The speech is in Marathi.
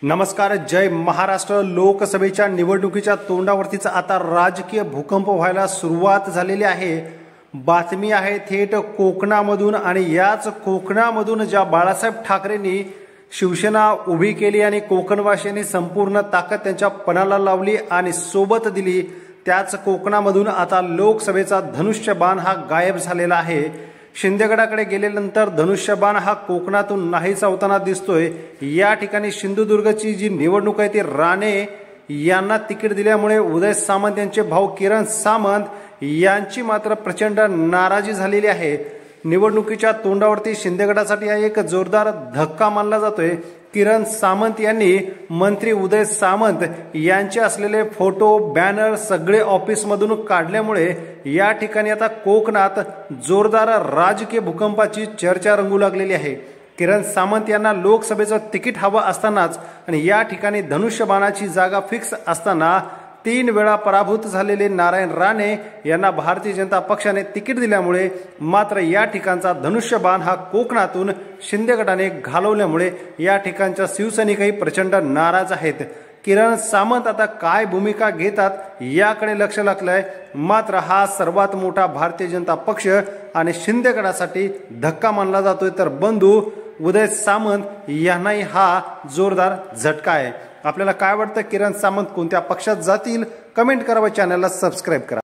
नमस्कार, जय महाराष्ट्र। लोकसभेच्या निवडणुकीच्या तोंडावरतीच आता राजकीय भूकंप व्हायला सुरुवात झालेली आहे। बातमी आहे थेट कोकणामधून आणि याच कोकणामधून ज्या बाळासाहेब ठाकरेंनी शिवसेना उभी केली आणि कोकणवासियांनी संपूर्ण ताकद त्यांच्या पणाला लावली आणि सोबत दिली, त्याच कोकणामधून आता लोकसभेचा धनुष्यबाण हा गायब झालेला आहे। शिंदेगडाकडे गेल्यानंतर धनुष्यबाण हा कोकणातून नाहीसा होताना दिसतोय। या ठिकाणी सिंधुदुर्गची जी निवडणूक आहे ती राणे यांना तिकीट दिल्यामुळे उदय सामंत यांचे भाऊ किरण सामंत यांची मात्र प्रचंड नाराजी झालेली आहे। निवडणुकीच्या तोंडावरती शिंदेगडासाठी हा एक जोरदार धक्का मानला जातोय। किरण सामंत यांनी मंत्री उदय सामंत यांचे असलेले फोटो बॅनर सगळे ऑफिसमधून काढल्यामुळे या ठिकाणी आता कोकणात जोरदार राजकीय भूकंपाची चर्चा रंगू लागलेली आहे। किरण सामंत यांना लोकसभेचं तिकीट हवं असतानाच आणि या ठिकाणी धनुष्यबाणाची जागा फिक्स असताना 3 वेळा पराभूत झालेले नारायण राणे यांना भारतीय जनता पक्षाने तिकीट दिल्यामुळे मात्र या ठिकाणचा धनुष्यबाण हा कोकणातून शिंदेगडाने घालवल्यामुळे या ठिकाणच्या शिवसैनिकही प्रचंड नाराज आहेत। किरण सामंत आता काय भूमिका घेतात याकडे लक्ष लागलंय। मात्र हा सर्वात मोठा भारतीय जनता पक्ष आणि शिंदेगडासाठी धक्का मानला जातोय, तर बंधू उदय सामंत यांनाही हा जोरदार झटका आहे। आपल्याला काय वाटतं, किरण सामंत कोणत्या पक्षात जातील? कमेंट करा व चॅनलला सबस्क्राइब करा।